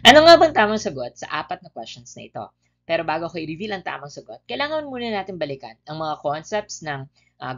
Ano nga bang tamang sagot sa apat na questions na ito? Pero bago ko i-reveal ang tamang sagot, kailangan muna natin balikan ang mga concepts ng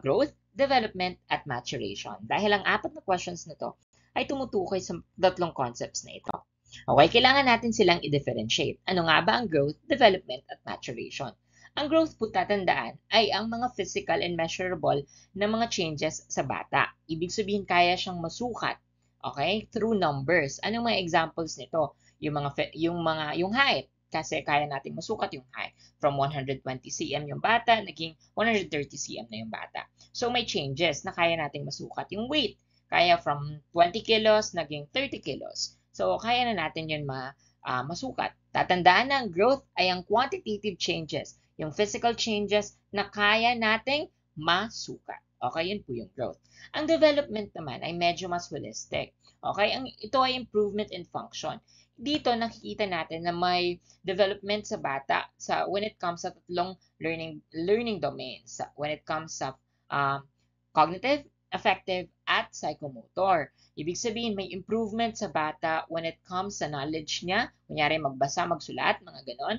growth, development, at maturation. Dahil ang apat na questions na ito ay tumutukoy sa tatlong concepts na ito. Okay, kailangan natin silang i-differentiate. Ano nga ba ang growth, development, at maturation? Ang growth po tatandaan ay ang mga physical and measurable na mga changes sa bata. Ibig sabihin kaya siyang masukat, okay, through numbers. Anong mga examples nito? Yung height, kasi kaya nating masukat yung height. From 120 cm yung bata, naging 130 cm na yung bata. So may changes na kaya nating masukat. Yung weight, kaya from 20 kilos, naging 30 kilos. So kaya na natin yun masukat. Tatandaan na ang growth ay ang quantitative changes, yung physical changes na kaya nating masukat. Okay, yun po yung growth. Ang development naman ay medyo mas holistic. Okay, ito ay improvement in function. Dito nakikita natin na may development sa bata when it comes sa tatlong learning domains. When it comes sa cognitive, affective, at psychomotor. Ibig sabihin, may improvement sa bata when it comes sa knowledge niya, kunyari magbasa, magsulat, mga ganon.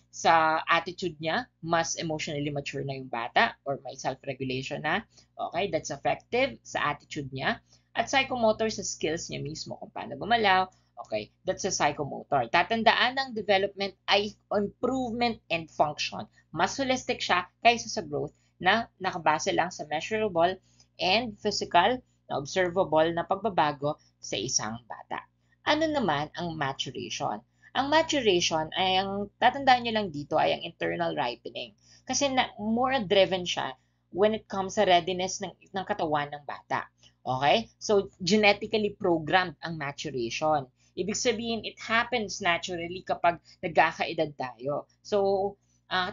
Sa attitude niya, mas emotionally mature na yung bata or may self-regulation na. Okay, that's affective sa attitude niya. At psychomotor sa skills niya mismo, kung paano gumalaw. Okay, that's a psychomotor. Tatandaan ng development ay improvement and function. Mas holistic siya kaysa sa growth na nakabase lang sa measurable and physical na observable na pagbabago sa isang bata. Ano naman ang maturation? Ang maturation ay ang tatandaan nyo lang dito ay ang internal ripening. Kasi more driven siya when it comes sa readiness ng katawan ng bata. Okay? So, genetically programmed ang maturation. Ibig sabihin, it happens naturally kapag nagkakaedad tayo. So,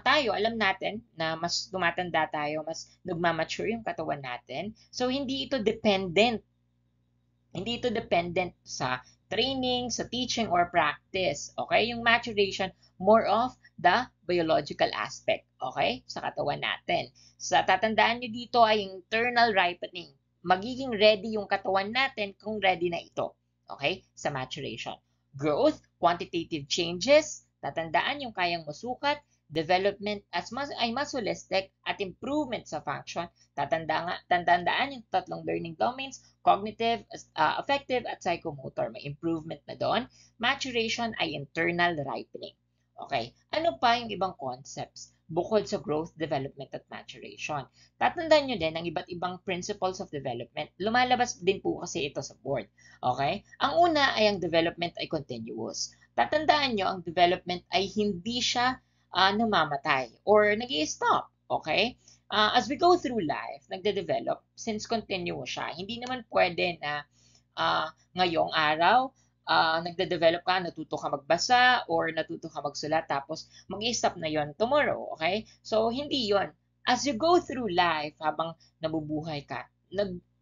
tayo, alam natin na mas tumatanda tayo, mas nagmamature yung katawan natin. So, hindi ito dependent sa training, sa teaching, or practice. Okay? Yung maturation, more of the biological aspect. Okay? Sa katawan natin. Sa tatandaan nyo dito ay internal ripening. Magiging ready yung katawan natin kung ready na ito. Okay? Sa maturation. Growth, quantitative changes, tatandaan yung kayang masukat, development ay mas holistic at improvement sa function. Tatandaan yung tatlong learning domains, cognitive, affective, at psychomotor. May improvement na doon. Maturation ay internal ripening. Okay. Ano pa yung ibang concepts bukod sa growth, development, at maturation? Tatandaan nyo din ang iba't ibang principles of development. Lumalabas din po kasi ito sa board. Okay? Ang una ay ang development ay continuous. Tatandaan nyo, ang development ay hindi siya namamatay or nag-i-stop. Okay? As we go through life, nagde-develop, since continuous siya, hindi naman pwede na ngayong araw, nagde-develop ka, natuto ka magbasa, or natuto ka magsulat, tapos mag-i-stop na yon tomorrow, okay? So, hindi yon. As you go through life, habang nabubuhay ka,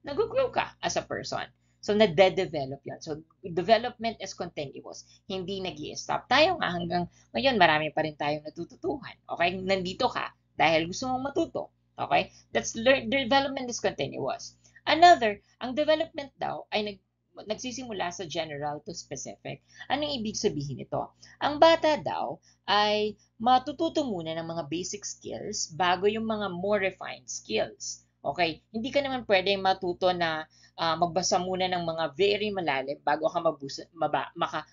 nag-grow ka as a person. So, nade-develop yon. So, development is continuous. Hindi nag stop Tayo nga hanggang ngayon, marami pa rin tayong natututuhan. Okay? Nandito ka dahil gusto mong matuto. Okay? Development is continuous. Another, ang development daw ay nagsisimula sa general to specific. Anong ibig sabihin nito? Ang bata daw ay matututo muna ng mga basic skills bago yung mga more refined skills. Okay? Hindi ka naman pwede matuto na magbasa muna ng mga very malalim bago ka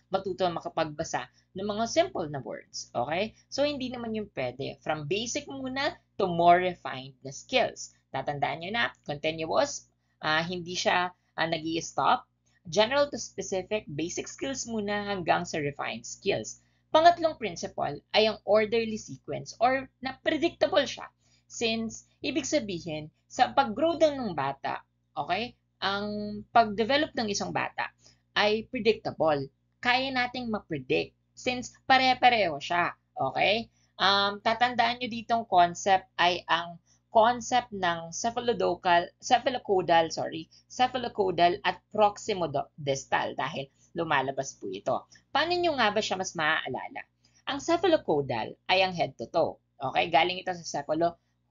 matuto makapagbasa ng mga simple na words. Okay? So, hindi naman yung pwede. From basic muna to more refined na skills. Tatandaan nyo na, continuous, hindi siya nag-i-stop. General to specific, basic skills muna hanggang sa refined skills. Pangatlong principle ay ang orderly sequence or na predictable siya. Since, ibig sabihin, sa pag-grow daw ng bata, okay, ang pag-develop ng isang bata ay predictable. Kaya nating ma-predict since pare-pareho siya. Okay? Tatandaan nyo ditong concept ay ang concept ng cephalocodal at proximodistal dahil lumalabas po ito. Paano nyo nga ba siya mas maaalala? Ang cephalocodal ay ang head to toe. Okay? Galing ito sa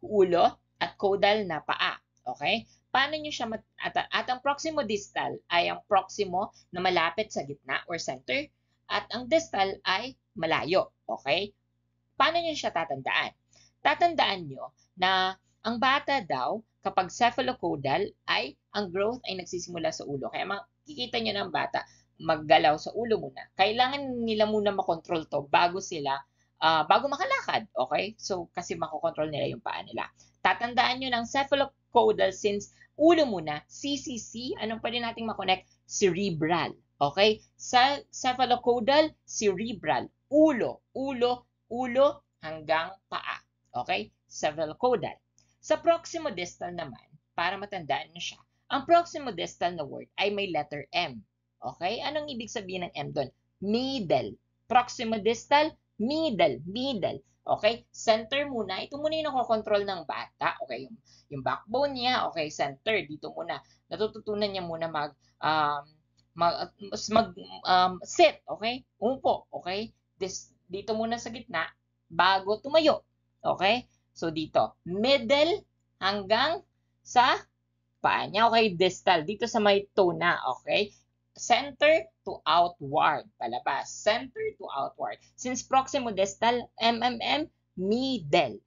ulo at caudal na paa. Okay? Paano nyo siya at ang proximodistal ay ang proximo na malapit sa gitna or center at ang distal ay malayo. Okay? Paano nyo siya tatandaan? Tatandaan nyo na ang bata daw, kapag cephalocodal, ay ang growth ay nagsisimula sa ulo. Kaya makikita nyo ng bata, maggalaw sa ulo muna. Kailangan nila muna makontrol to bago makalakad. Okay? So, kasi makokontrol nila yung paa nila. Tatandaan nyo ng cephalocodal since ulo muna, CCC, anong pwede nating makonect? Cerebral. Okay? Sa cephalocodal, cerebral. Ulo, ulo, ulo hanggang paa. Okay? Cephalocodal. Sa proximodistal naman, para matandaan nyo siya, ang proximodistal na word ay may letter M. Okay? Anong ibig sabihin ng M doon? Middle. Proximodistal, middle, middle. Okay? Center muna. Ito muna yung nakokontrol ng bata. Okay? Yung backbone niya, okay, center. Dito muna. Natututunan niya muna sit. Okay? Umupo. Okay? Dito muna sa gitna bago tumayo. Okay? So, dito. Middle hanggang sa paa niya. Okay? Distal. Dito sa may toe na. Okay? Center to outward. Palabas. Center to outward. Since proximodistal, MMM, middle.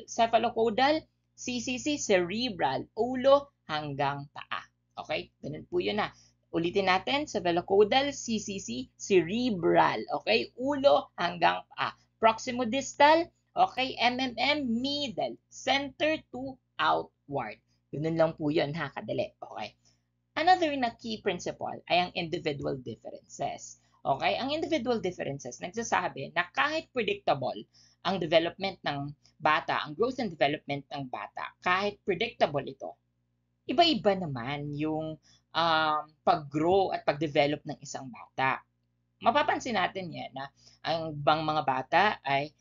Cephalocodal, CCC, cerebral. Ulo hanggang paa. Okay? Ganun po yun na. Ulitin natin. Cephalocodal, CCC, cerebral. Okay? Ulo hanggang paa. Proximodistal, okay? MMM, middle. Center to outward. Ganun lang po yun ha, kadali. Okay? Another na key principle ay ang individual differences. Okay? Ang individual differences nagsasabi na kahit predictable ang development ng bata, ang growth and development ng bata, kahit predictable ito, iba-iba naman yung pag-grow at pag-develop ng isang bata. Mapapansin natin yan na ang bang mga bata ay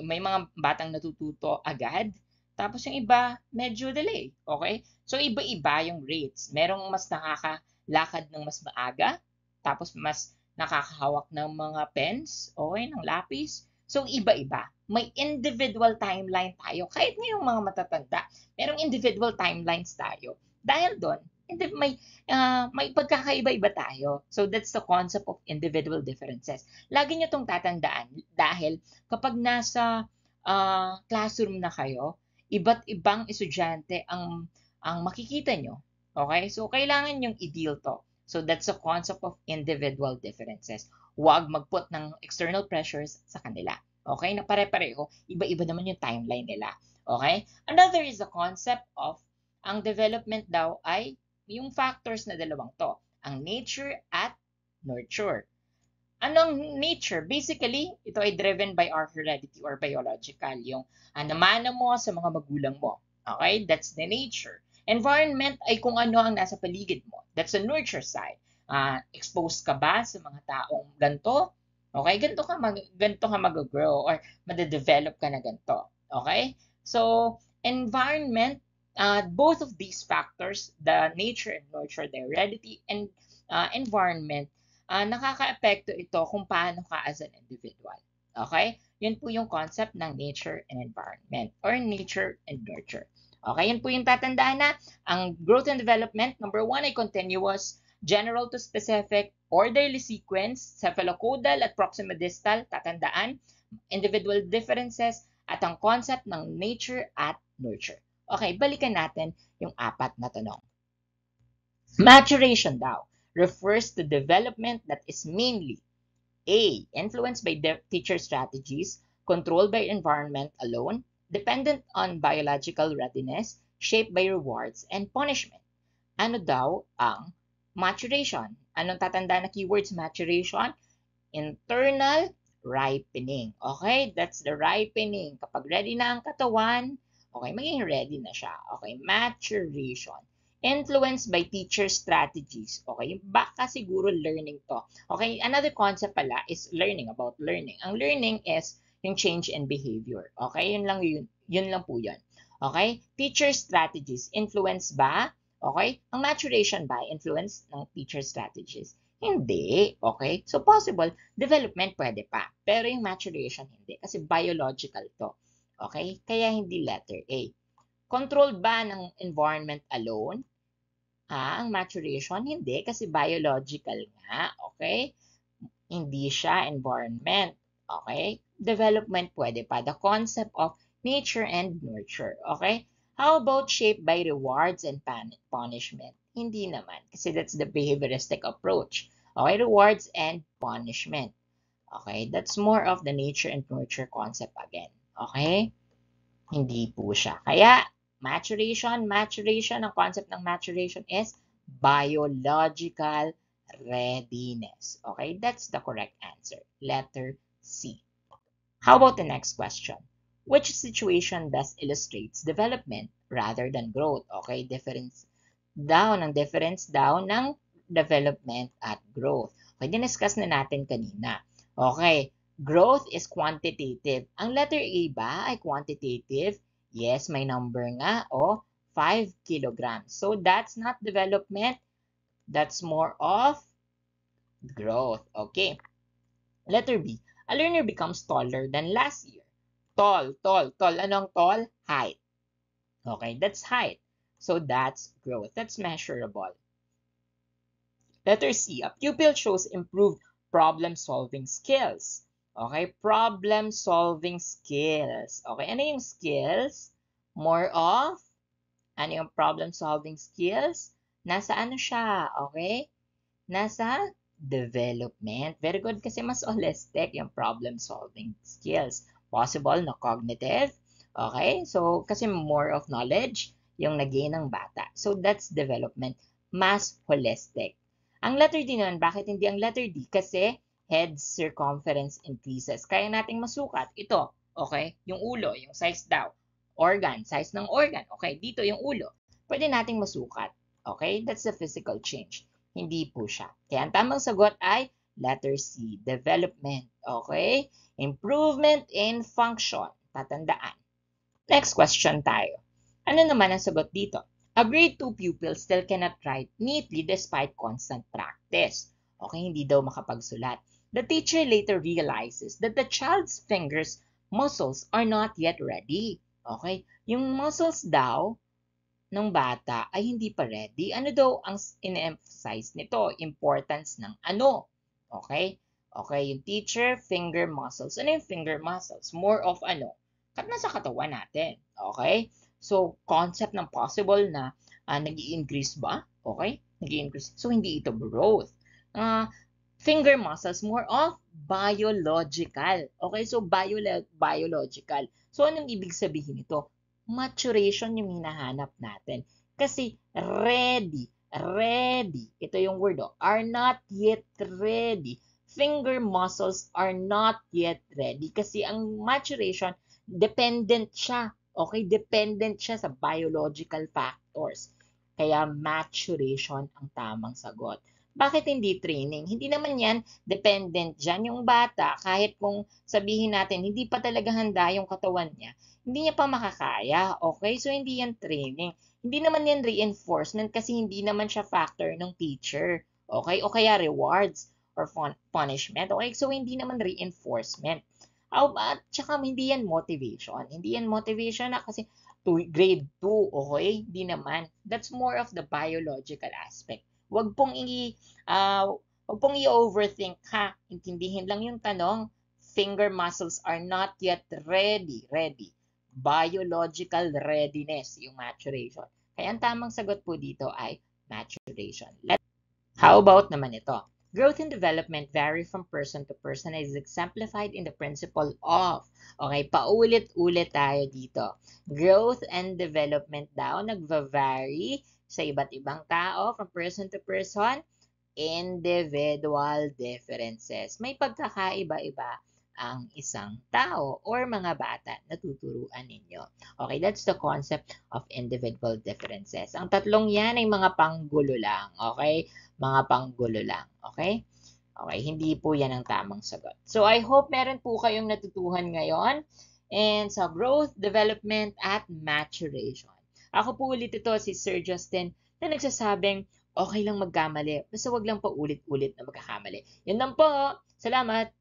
may mga batang natututo agad, tapos yung iba, medyo delay. Okay? So, iba-iba yung rates. Merong mas nakakalakad ng mas maaga, tapos mas nakakahawak ng mga pens, okay, ng lapis. So, iba-iba. May individual timeline tayo. Kahit ngayong mga matatanda, merong individual timelines tayo. Dahil doon, may pagkakaiba-iba tayo. So, that's the concept of individual differences. Lagi nyo itong tatandaan dahil kapag nasa classroom na kayo, iba't ibang estudyante ang makikita nyo. Okay? So, kailangan yung i-deal to. So, that's the concept of individual differences. Huwag mag-put ng external pressures sa kanila. Okay? Na pare-pareho, iba-iba naman yung timeline nila. Okay? Another is the concept of ang development daw ay yung factors na dalawang to. Ang nature at nurture. Anong nature? Basically, ito ay driven by our heredity or biological. Yung namana mo sa mga magulang mo. Okay? That's the nature. Environment ay kung ano ang nasa paligid mo. That's the nurture side. Exposed ka ba sa mga taong ganito? Okay? Ganito ka mag-grow or made-develop ka na ganito. Okay? So, environment, both of these factors, the nature and nurture, the heredity and environment, nakaka-epekto ito kung paano ka as an individual. Okay? Yun po yung concept ng nature and environment or nature and nurture. Okay? Yun po yung tatandaan na ang growth and development, number 1 ay continuous, general to specific, orderly sequence, cephalocodal at proximodistal, tatandaan, individual differences, at ang concept ng nature at nurture. Okay, balikan natin yung 4 na tanong. Maturation daw refers to development that is mainly A. Influenced by teacher strategies, controlled by environment alone, dependent on biological readiness, shaped by rewards and punishment. Ano daw ang maturation? Anong tatanda na keywords maturation? Internal ripening. Okay? That's the ripening. Kapag ready na ang katawan, okay, maging ready na siya. Okay? Maturation. Influenced by teacher strategies. Okay? Baka siguro learning to. Okay? Another concept pala is learning, about learning. Ang learning is yung change in behavior. Okay? Yun lang po yun. Okay? Teacher strategies. Influenced ba? Okay? Ang maturation ba? Influence ng teacher strategies? Hindi. Okay? So, possible, development pwede pa. Pero yung maturation, hindi. Kasi biological to. Okay? Kaya hindi letter A. Controlled ba ng environment alone? Ang maturation, hindi. Kasi biological nga. Okay? Hindi siya environment. Okay? Development pwede pa. The concept of nature and nurture. Okay? How about shaped by rewards and punishment? Hindi naman. Kasi that's the behavioristic approach. Okay? Rewards and punishment. Okay? That's more of the nature and nurture concept again. Okay? Hindi po siya. Kaya, maturation, ang concept ng maturation is biological readiness. Okay, that's the correct answer. Letter C. How about the next question? Which situation best illustrates development rather than growth? Okay, difference daw ng development at growth. Okay, diniscuss na natin kanina. Okay, growth is quantitative. Ang letter A ba ay quantitative? Yes, may number nga, 5 kilograms. So, that's not development. That's more of growth. Okay. Letter B. A learner becomes taller than last year. Tall. Anong tall? Height. Okay, that's height. So, that's growth. That's measurable. Letter C. A pupil shows improved problem-solving skills. Okay, problem-solving skills. Okay, ano yung skills? More of, ano yung problem-solving skills? Nasa ano siya? Okay? Nasa development. Very good kasi mas holistic yung problem-solving skills. Possible na cognitive. Okay? So, kasi more of knowledge yung nag-gain ng bata. So, that's development. Mas holistic. Ang letter D naman, bakit hindi ang letter D? Kasi head circumference increases. Kaya nating masukat. Ito, okay? Yung ulo, yung size daw. Organ, size ng organ. Okay, dito yung ulo. Pwede nating masukat. Okay? That's the physical change. Hindi po siya. Kaya ang tamang sagot ay letter C, development. Okay? Improvement in function. Tatandaan. Next question tayo. Ano naman ang sagot dito? A grade 2 pupil still cannot write neatly despite constant practice. Okay, hindi daw makapagsulat. The teacher later realizes that the child's fingers muscles are not yet ready. Okay, yung muscles daw ng bata ay hindi pa ready. Ano daw ang in-emphasize nito? Importance ng ano? Okay? Okay, yung teacher, finger muscles. Ano yung finger muscles? More of ano? Nasa katawan natin. Okay? So, concept ng possible na nag-i-increase ba? Okay? Nag-i-increase. So, hindi ito growth. Finger muscles, more of biological. Okay? So, biological. So, anong ibig sabihin ito? Maturation yung hinahanap natin. Kasi, ready. Ito yung word, are not yet ready. Finger muscles are not yet ready. Kasi ang maturation, dependent siya. Okay, dependent siya sa biological factors. Kaya maturation ang tamang sagot. Bakit hindi training? Hindi naman yan dependent dyan. Yung bata, kahit kung sabihin natin, hindi pa talaga handa yung katawan niya, hindi niya pa makakaya. Okay, so hindi yan training. Hindi naman yan reinforcement kasi hindi naman siya factor ng teacher. Okay, o kaya rewards or punishment. Okay, so hindi naman reinforcement. At saka hindi yan motivation. Hindi yan motivation na kasi grade 2, okay? Hindi naman. That's more of the biological aspect. Wag pong i-overthink ha. Intindihin lang yung tanong. Finger muscles are not yet ready. Biological readiness, yung maturation. Kaya ang tamang sagot po dito ay maturation. How about naman ito? Growth and development vary from person to person and is exemplified in the principle of. Okay, paulit-ulit tayo dito. Growth and development daw nagva-vary sa iba't ibang tao from person to person. Individual differences. May pagkakaiba-iba ang isang tao or mga bata na tuturuan ninyo. Okay, that's the concept of individual differences. Ang tatlong yan ay mga panggulo lang. Okay? Mga panggulo lang. Okay? Okay, hindi po yan ang tamang sagot. So, I hope meron po kayong natutuhan ngayon and sa growth, development, at maturation. Ako po ulit ito, si Sir Justin, na nagsasabing, okay lang magkamali, basta wag lang pa ulit-ulit na magkakamali. Yun lang po. Salamat!